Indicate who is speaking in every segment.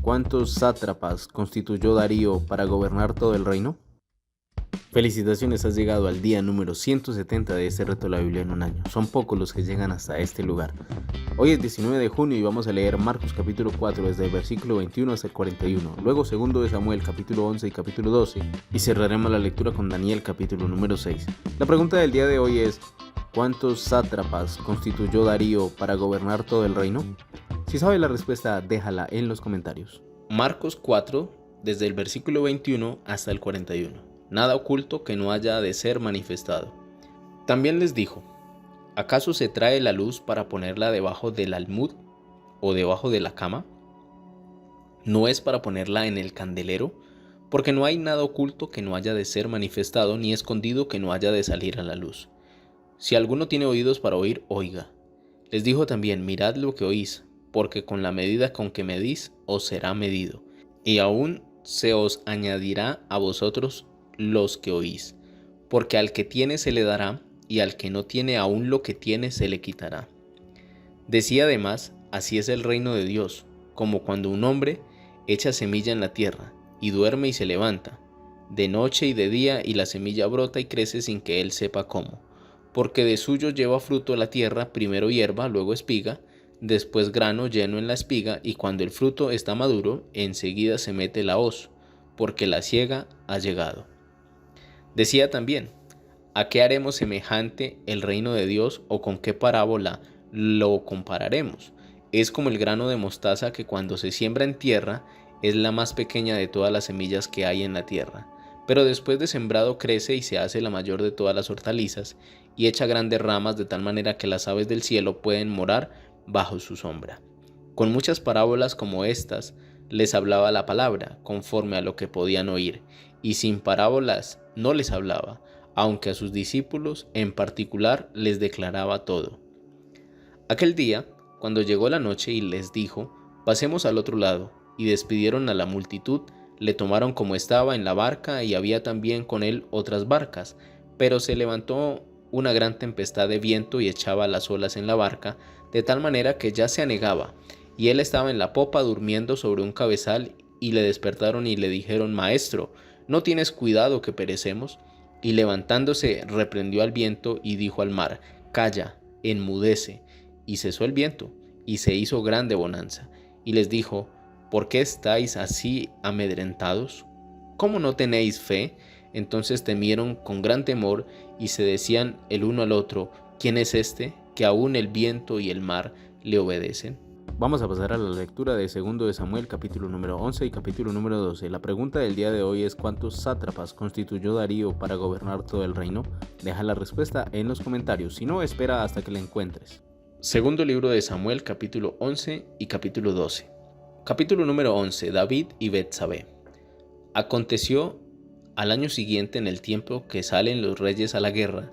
Speaker 1: ¿Cuántos sátrapas constituyó Darío para gobernar todo el reino? Felicitaciones, has llegado al día número 170 de este reto de la Biblia en un año. Son pocos los que llegan hasta este lugar. Hoy es 19 de junio y vamos a leer Marcos capítulo 4 desde el versículo 21 hasta el 41, luego segundo de Samuel capítulo 11 y capítulo 12 y cerraremos la lectura con Daniel capítulo número 6. La pregunta del día de hoy es: ¿cuántos sátrapas constituyó Darío para gobernar todo el reino? Si sabes la respuesta, déjala en los comentarios. Marcos 4 desde el versículo 21 hasta el 41. Nada oculto que no haya de ser manifestado. También les dijo: ¿acaso se trae la luz para ponerla debajo del almud o debajo de la cama? ¿No es para ponerla en el candelero? Porque no hay nada oculto que no haya de ser manifestado, ni escondido que no haya de salir a la luz. Si alguno tiene oídos para oír, oiga. Les dijo también: mirad lo que oís, porque con la medida con que medís os será medido, y aún se os añadirá a vosotros los que oís. Porque al que tiene se le dará, y al que no tiene aún lo que tiene se le quitará. Decía además: así es el reino de Dios, como cuando un hombre echa semilla en la tierra, y duerme y se levanta, de noche y de día, y la semilla brota y crece sin que él sepa cómo. Porque de suyo lleva fruto la tierra, primero hierba, luego espiga, después grano lleno en la espiga, y cuando el fruto está maduro, enseguida se mete la hoz, porque la siega ha llegado. Decía también: ¿a qué haremos semejante el reino de Dios, o con qué parábola lo compararemos? Es como el grano de mostaza, que cuando se siembra en tierra es la más pequeña de todas las semillas que hay en la tierra, pero después de sembrado crece y se hace la mayor de todas las hortalizas, y echa grandes ramas de tal manera que las aves del cielo pueden morar bajo su sombra. Con muchas parábolas como estas les hablaba la palabra, conforme a lo que podían oír, y sin parábolas no les hablaba, aunque a sus discípulos en particular les declaraba todo. Aquel día, cuando llegó la noche y les dijo: pasemos al otro lado, y despidieron a la multitud, le tomaron como estaba en la barca, y había también con él otras barcas, pero se levantó una gran tempestad de viento y echaba las olas en la barca, de tal manera que ya se anegaba, y él estaba en la popa durmiendo sobre un cabezal, y le despertaron y le dijeron: Maestro, ¿no tienes cuidado que perecemos? Y levantándose reprendió al viento y dijo al mar: Calla, enmudece. Y cesó el viento, y se hizo grande bonanza. Y les dijo: ¿por qué estáis así amedrentados? ¿Cómo no tenéis fe? Entonces temieron con gran temor, y se decían el uno al otro: ¿quién es este, que aún el viento y el mar le obedecen? Vamos a pasar a la lectura de segundo de Samuel capítulo número 11 y capítulo número 12. La pregunta del día de hoy es: ¿cuántos sátrapas constituyó Darío para gobernar todo el reino? Deja la respuesta en los comentarios, si no, espera hasta que la encuentres. Segundo libro de Samuel capítulo 11 y capítulo 12. Capítulo número 11. David y Betsabé. Aconteció al año siguiente, en el tiempo que salen los reyes a la guerra,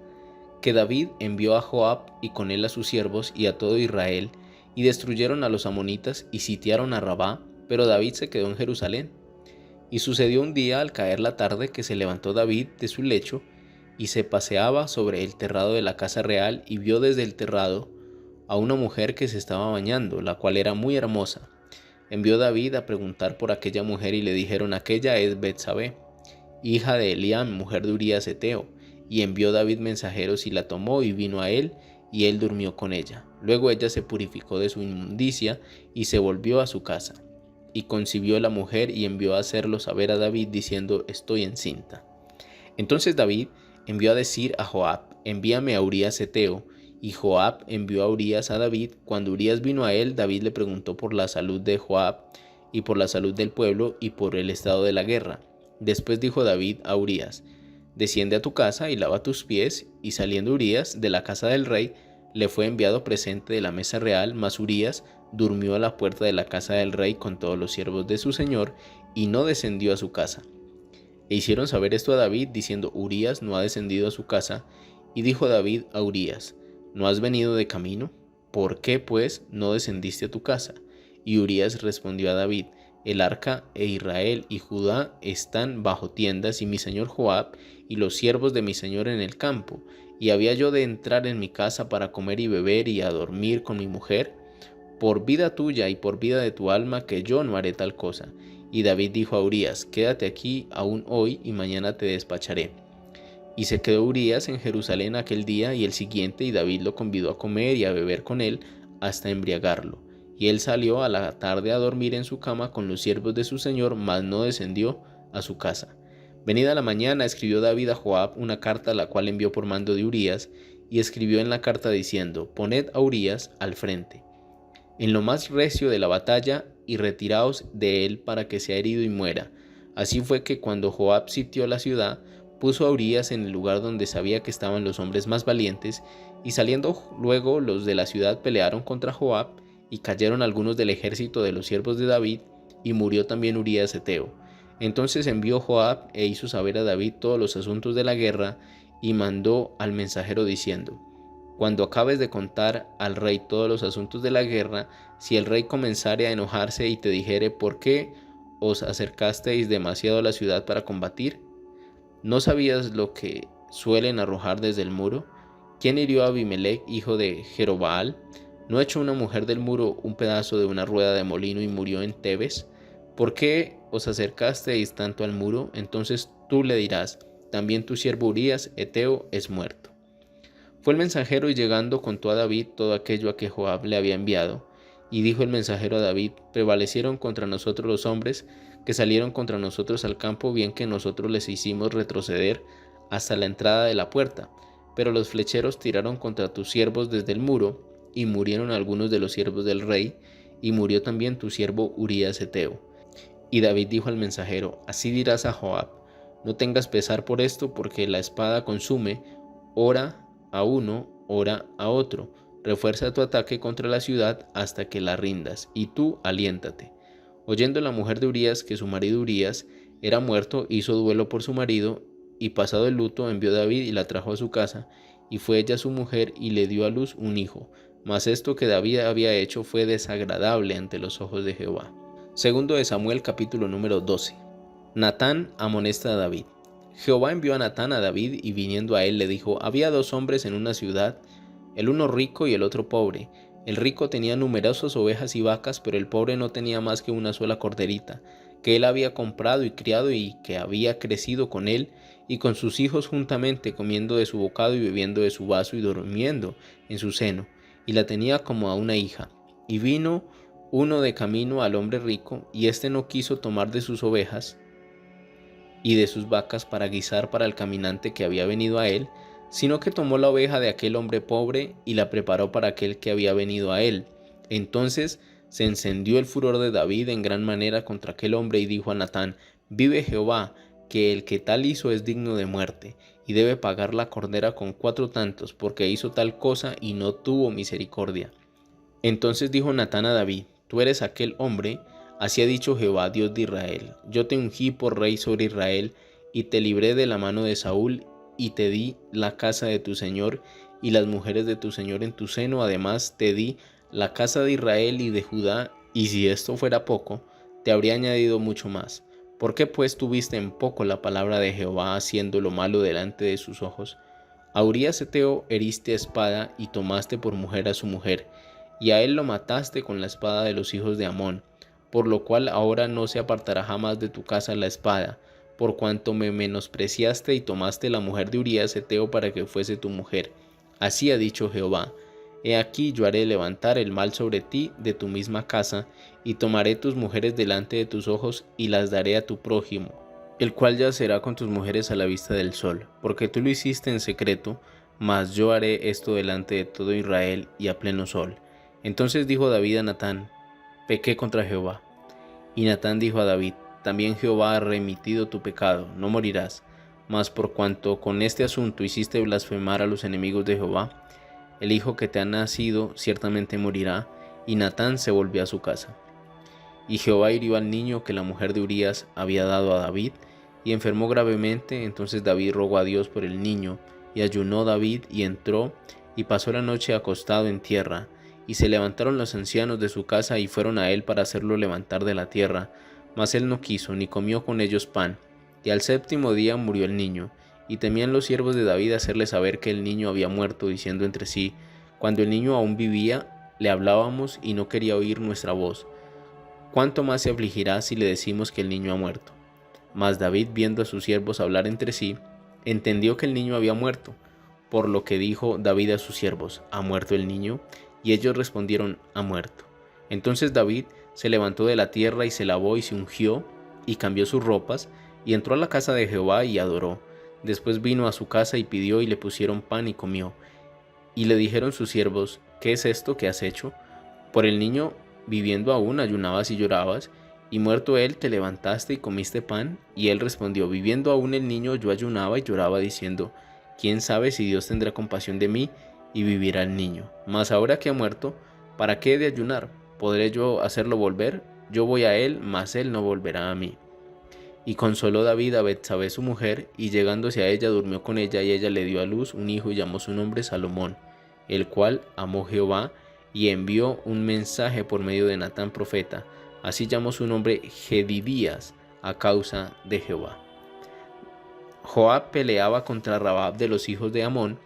Speaker 1: que David envió a Joab y con él a sus siervos y a todo Israel, y destruyeron a los amonitas y sitiaron a Rabá, pero David se quedó en Jerusalén. Y sucedió un día, al caer la tarde, que se levantó David de su lecho y se paseaba sobre el terrado de la casa real, y vio desde el terrado a una mujer que se estaba bañando, la cual era muy hermosa. Envió David a preguntar por aquella mujer, y le dijeron: aquella es Betsabé, hija de Eliam, mujer de Urías Heteo. Y envió David mensajeros, y la tomó, y vino a él, y él durmió con ella. Luego ella se purificó de su inmundicia, y se volvió a su casa. Y concibió la mujer, y envió a hacerlo saber a David, diciendo: estoy encinta. Entonces David envió a decir a Joab: envíame a Urías Heteo. Y Joab envió a Urías a David. Cuando Urías vino a él, David le preguntó por la salud de Joab, y por la salud del pueblo, y por el estado de la guerra. Después dijo David a Urías: desciende a tu casa y lava tus pies. Y saliendo Urías de la casa del rey, le fue enviado presente de la mesa real, mas Urías durmió a la puerta de la casa del rey con todos los siervos de su señor, y no descendió a su casa. E hicieron saber esto a David, diciendo: Urías no ha descendido a su casa. Y dijo David a Urías: ¿no has venido de camino? ¿Por qué, pues, no descendiste a tu casa? Y Urías respondió a David: el arca e Israel y Judá están bajo tiendas, y mi señor Joab y los siervos de mi señor en el campo. ¿Y había yo de entrar en mi casa para comer y beber y a dormir con mi mujer? por vida tuya y por vida de tu alma, que yo no haré tal cosa. Y David dijo a Urías, quédate aquí aún hoy y mañana te despacharé. Y se quedó Urías en Jerusalén aquel día y el siguiente, y David lo convidó a comer y a beber con él hasta embriagarlo. Y él salió a la tarde a dormir en su cama con los siervos de su señor, mas no descendió a su casa. Venida la mañana, escribió David a Joab una carta, la cual envió por mando de Urías, y escribió en la carta diciendo, poned a Urías al frente, en lo más recio de la batalla, y retiraos de él para que sea herido y muera. Así fue que cuando Joab sitió la ciudad, puso a Urías en el lugar donde sabía que estaban los hombres más valientes, y saliendo luego los de la ciudad pelearon contra Joab, y cayeron algunos del ejército de los siervos de David, y murió también Urías heteo. Entonces envió Joab e hizo saber a David todos los asuntos de la guerra, y mandó al mensajero diciendo, cuando acabes de contar al rey todos los asuntos de la guerra, si el rey comenzare a enojarse y te dijere, ¿por qué os acercasteis demasiado a la ciudad para combatir? ¿No sabías lo que suelen arrojar desde el muro? ¿Quién hirió a Abimelech, hijo de Jerobaal? ¿No echó una mujer del muro un pedazo de una rueda de molino y murió en Tebes? ¿Por qué os acercasteis tanto al muro? Entonces tú le dirás, también tu siervo Urías heteo es muerto. Fue el mensajero y llegando contó a David todo aquello a que Joab le había enviado. Y dijo el mensajero a David, prevalecieron contra nosotros los hombres que salieron contra nosotros al campo, bien que nosotros les hicimos retroceder hasta la entrada de la puerta. Pero los flecheros tiraron contra tus siervos desde el muro, y murieron algunos de los siervos del rey, y murió también tu siervo Urías heteo. Y David dijo al mensajero, así dirás a Joab, no tengas pesar por esto, porque la espada consume, ora a uno, ora a otro. Refuerza tu ataque contra la ciudad hasta que la rindas, y tú aliéntate. Oyendo la mujer de Urías que su marido Urías era muerto, hizo duelo por su marido, y pasado el luto envió David y la trajo a su casa, y fue ella su mujer y le dio a luz un hijo. Mas esto que David había hecho fue desagradable ante los ojos de Jehová. Segundo de Samuel capítulo número 12. Natán amonesta a David. Jehová envió a Natán a David y viniendo a él le dijo, había dos hombres en una ciudad, el uno rico y el otro pobre. El rico tenía numerosas ovejas y vacas, pero el pobre no tenía más que una sola corderita, que él había comprado y criado y que había crecido con él y con sus hijos juntamente, comiendo de su bocado y bebiendo de su vaso y durmiendo en su seno, y la tenía como a una hija. Y vino uno de camino al hombre rico, y éste no quiso tomar de sus ovejas y de sus vacas para guisar para el caminante que había venido a él, sino que tomó la oveja de aquel hombre pobre y la preparó para aquel que había venido a él. Entonces se encendió el furor de David en gran manera contra aquel hombre y dijo a Natán, vive Jehová, que el que tal hizo es digno de muerte, y debe pagar la cordera con 4 tantos, porque hizo tal cosa y no tuvo misericordia. Entonces dijo Natán a David, tú eres aquel hombre. Así ha dicho Jehová, Dios de Israel, yo te ungí por rey sobre Israel, y te libré de la mano de Saúl, y te di la casa de tu señor, y las mujeres de tu señor en tu seno, además te di la casa de Israel y de Judá, y si esto fuera poco, te habría añadido mucho más. ¿Por qué pues tuviste en poco la palabra de Jehová, haciendo lo malo delante de sus ojos? A Urías heteo heriste a espada, y tomaste por mujer a su mujer, y a él lo mataste con la espada de los hijos de Amón, por lo cual ahora no se apartará jamás de tu casa la espada, por cuanto me menospreciaste y tomaste la mujer de Urías heteo para que fuese tu mujer. Así ha dicho Jehová, he aquí yo haré levantar el mal sobre ti de tu misma casa, y tomaré tus mujeres delante de tus ojos, y las daré a tu prójimo, el cual yacerá con tus mujeres a la vista del sol, porque tú lo hiciste en secreto, mas yo haré esto delante de todo Israel y a pleno sol. Entonces dijo David a Natán, pequé contra Jehová. Y Natán dijo a David, también Jehová ha remitido tu pecado, no morirás, mas por cuanto con este asunto hiciste blasfemar a los enemigos de Jehová, el hijo que te ha nacido ciertamente morirá. Y Natán se volvió a su casa. Y Jehová hirió al niño que la mujer de Urías había dado a David, y enfermó gravemente. Entonces David rogó a Dios por el niño, y ayunó David, y entró, y pasó la noche acostado en tierra. Y se levantaron los ancianos de su casa y fueron a él para hacerlo levantar de la tierra, mas él no quiso, ni comió con ellos pan. Y al 7º día murió el niño, y temían los siervos de David hacerle saber que el niño había muerto, diciendo entre sí, cuando el niño aún vivía, Le hablábamos y no quería oír nuestra voz. ¿Cuánto más se afligirá si le decimos que el niño ha muerto? Mas David, viendo a sus siervos hablar entre sí, entendió que el niño había muerto, por lo que dijo David a sus siervos: ¿Ha muerto el niño? Y ellos respondieron: ha muerto. Entonces David se levantó de la tierra y se lavó y se ungió y cambió sus ropas y entró a la casa de Jehová y adoró. Después vino a su casa y pidió y le pusieron pan y comió. Y le dijeron sus siervos: ¿qué es esto que has hecho? Por el niño viviendo aún ayunabas y llorabas, y muerto él te levantaste y comiste pan. Y él respondió: viviendo aún el niño yo ayunaba y lloraba, diciendo: ¿quién sabe si Dios tendrá compasión de mí y vivirá el niño? Mas ahora que ha muerto, ¿para qué he de ayunar? ¿Podré yo hacerlo volver? Yo voy a él, mas él no volverá a mí. Y consoló David a Betsabé su mujer, y llegándose a ella durmió con ella, y ella le dio a luz un hijo y llamó su nombre Salomón, el cual amó Jehová y envió un mensaje por medio de Natán profeta. Así llamó su nombre Jedidías, a causa de Jehová. Joab peleaba contra Rabab de los hijos de Amón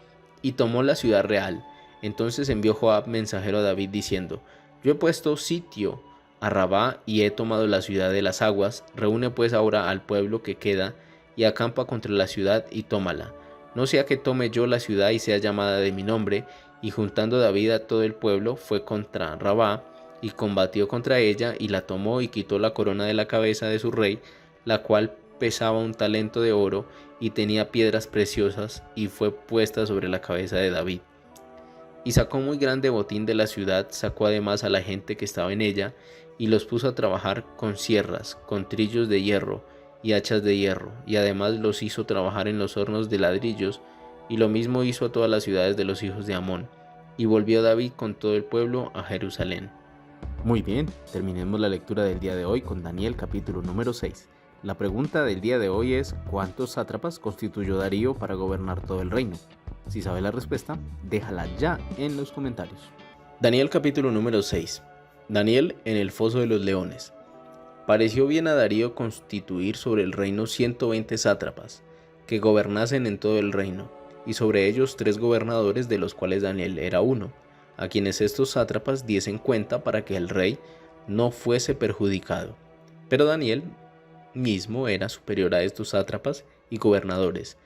Speaker 1: y tomó la ciudad real. Entonces envió Joab mensajero a David diciendo: yo he puesto sitio a Rabá y he tomado la ciudad de las aguas. Reúne pues ahora al pueblo que queda y acampa contra la ciudad y tómala. No sea que tome yo la ciudad y sea llamada de mi nombre. Y juntando David a todo el pueblo, fue contra Rabá y combatió contra ella y la tomó y quitó la corona de la cabeza de su rey, la cual pesaba 1 talento de oro y tenía piedras preciosas, y fue puesta sobre la cabeza de David. Y sacó muy grande botín de la ciudad, sacó además a la gente que estaba en ella, y los puso a trabajar con sierras, con trillos de hierro y hachas de hierro, y además los hizo trabajar en los hornos de ladrillos, y lo mismo hizo a todas las ciudades de los hijos de Amón. Y volvió David con todo el pueblo a Jerusalén. Muy bien, terminemos la lectura del día de hoy con Daniel capítulo número 6. La pregunta del día de hoy es: ¿cuántos sátrapas constituyó Darío para gobernar todo el reino? Si sabes la respuesta, déjala ya en los comentarios. Daniel capítulo número 6. Daniel en el foso de los leones. Pareció bien a Darío constituir sobre el reino 120 sátrapas, que gobernasen en todo el reino, y sobre ellos 3 gobernadores, de los cuales Daniel era uno, a quienes estos sátrapas diesen cuenta para que el rey no fuese perjudicado. Pero Daniel mismo era superior a estos sátrapas y gobernadores,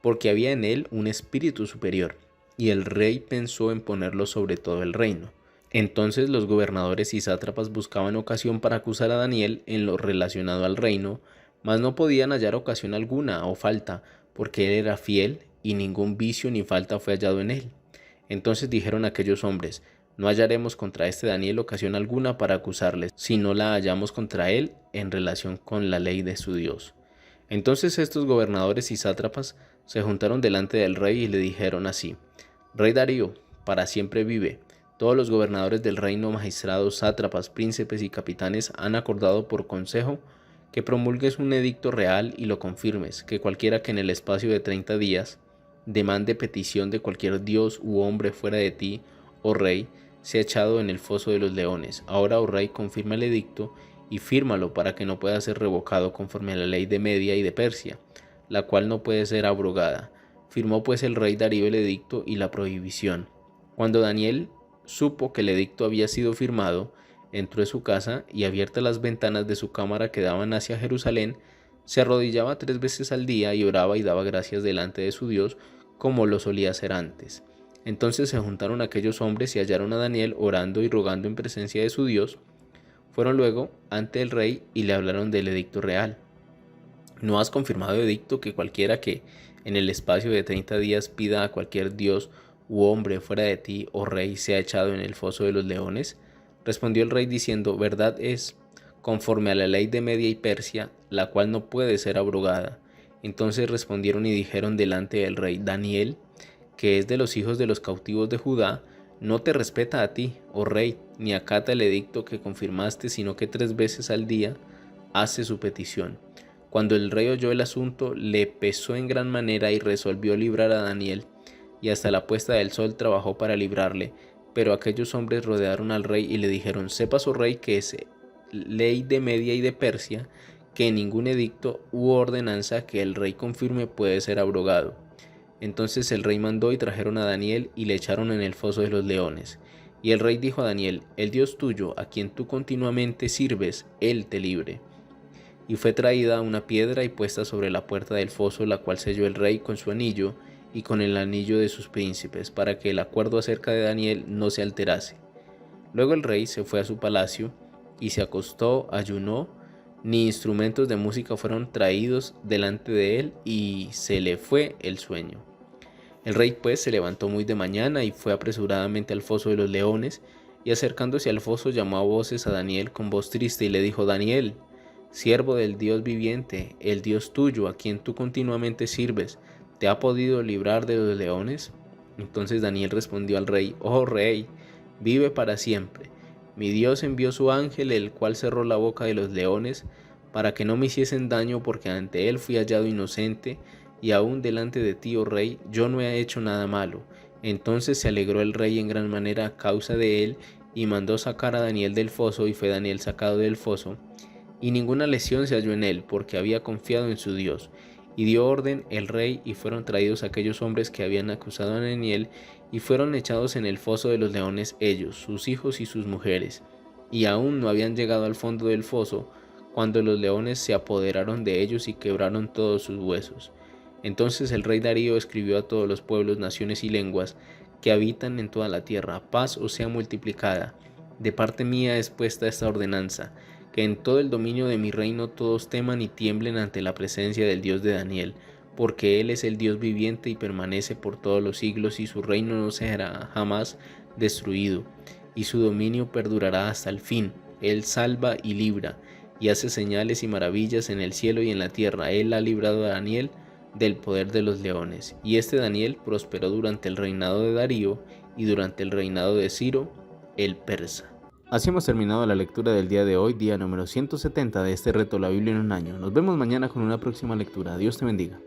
Speaker 1: porque había en él un espíritu superior, y el rey pensó en ponerlo sobre todo el reino. Entonces los gobernadores y sátrapas buscaban ocasión para acusar a Daniel en lo relacionado al reino, mas no podían hallar ocasión alguna o falta, porque él era fiel, y ningún vicio ni falta fue hallado en él. Entonces dijeron aquellos hombres: no hallaremos contra este Daniel ocasión alguna para acusarle, si no la hallamos contra él en relación con la ley de su Dios. Entonces estos gobernadores y sátrapas se juntaron delante del rey y le dijeron así: Rey Darío, para siempre vive. Todos los gobernadores del reino, magistrados, sátrapas, príncipes y capitanes han acordado por consejo que promulgues un edicto real y lo confirmes, que cualquiera que en el espacio de 30 días demande petición de cualquier dios u hombre fuera de ti, oh rey, sea echado en el foso de los leones. Ahora, oh rey, confirma el edicto y fírmalo para que no pueda ser revocado conforme a la ley de Media y de Persia, la cual no puede ser abrogada. Firmó pues el rey Darío el edicto y la prohibición. Cuando Daniel supo que el edicto había sido firmado, entró en su casa y, abiertas las ventanas de su cámara que daban hacia Jerusalén, se arrodillaba 3 veces al día y oraba y daba gracias delante de su Dios, como lo solía hacer antes. Entonces se juntaron aquellos hombres y hallaron a Daniel orando y rogando en presencia de su Dios. Fueron luego ante el rey y le hablaron del edicto real. ¿No has confirmado edicto que cualquiera que en el espacio de 30 días pida a cualquier dios u hombre fuera de ti, oh rey, sea echado en el foso de los leones? Respondió el rey diciendo: verdad es, conforme a la ley de Media y Persia, la cual no puede ser abrogada. Entonces respondieron y dijeron delante del rey: Daniel, que es de los hijos de los cautivos de Judá, no te respeta a ti, oh rey, ni acata el edicto que confirmaste, sino que 3 veces al día hace su petición. Cuando el rey oyó el asunto, le pesó en gran manera y resolvió librar a Daniel, y hasta la puesta del sol trabajó para librarle. Pero aquellos hombres rodearon al rey y le dijeron: sepas, oh rey, que es ley de Media y de Persia, que ningún edicto u ordenanza que el rey confirme puede ser abrogado. Entonces el rey mandó y trajeron a Daniel y le echaron en el foso de los leones. Y el rey dijo a Daniel: el Dios tuyo, a quien tú continuamente sirves, él te libre. Y fue traída una piedra y puesta sobre la puerta del foso, la cual selló el rey con su anillo y con el anillo de sus príncipes, para que el acuerdo acerca de Daniel no se alterase. Luego el rey se fue a su palacio y se acostó, ayunó, ni instrumentos de música fueron traídos delante de él, y se le fue el sueño. El rey pues se levantó muy de mañana y fue apresuradamente al foso de los leones, y acercándose al foso llamó a voces a Daniel con voz triste y le dijo: Daniel, siervo del Dios viviente, el Dios tuyo, a quien tú continuamente sirves, ¿te ha podido librar de los leones? Entonces Daniel respondió al rey: oh rey, vive para siempre. Mi Dios envió su ángel, el cual cerró la boca de los leones, para que no me hiciesen daño, porque ante él fui hallado inocente, y aún delante de ti, oh rey, yo no he hecho nada malo. Entonces se alegró el rey en gran manera a causa de él, y mandó sacar a Daniel del foso, y fue Daniel sacado del foso, y ninguna lesión se halló en él, porque había confiado en su Dios. Y dio orden el rey, y fueron traídos aquellos hombres que habían acusado a Daniel, y fueron echados en el foso de los leones ellos, sus hijos y sus mujeres. Y aún no habían llegado al fondo del foso, cuando los leones se apoderaron de ellos y quebraron todos sus huesos. Entonces el rey Darío escribió a todos los pueblos, naciones y lenguas que habitan en toda la tierra: paz os sea multiplicada. De parte mía es puesta esta ordenanza, que en todo el dominio de mi reino todos teman y tiemblen ante la presencia del Dios de Daniel, porque él es el Dios viviente y permanece por todos los siglos, y su reino no será jamás destruido, y su dominio perdurará hasta el fin. Él salva y libra, y hace señales y maravillas en el cielo y en la tierra. Él ha librado a Daniel del poder de los leones. Y este Daniel prosperó durante el reinado de Darío y durante el reinado de Ciro el persa. Así hemos terminado la lectura del día de hoy, día número 170 de este reto La Biblia en un año. Nos vemos mañana con una próxima lectura. Dios te bendiga.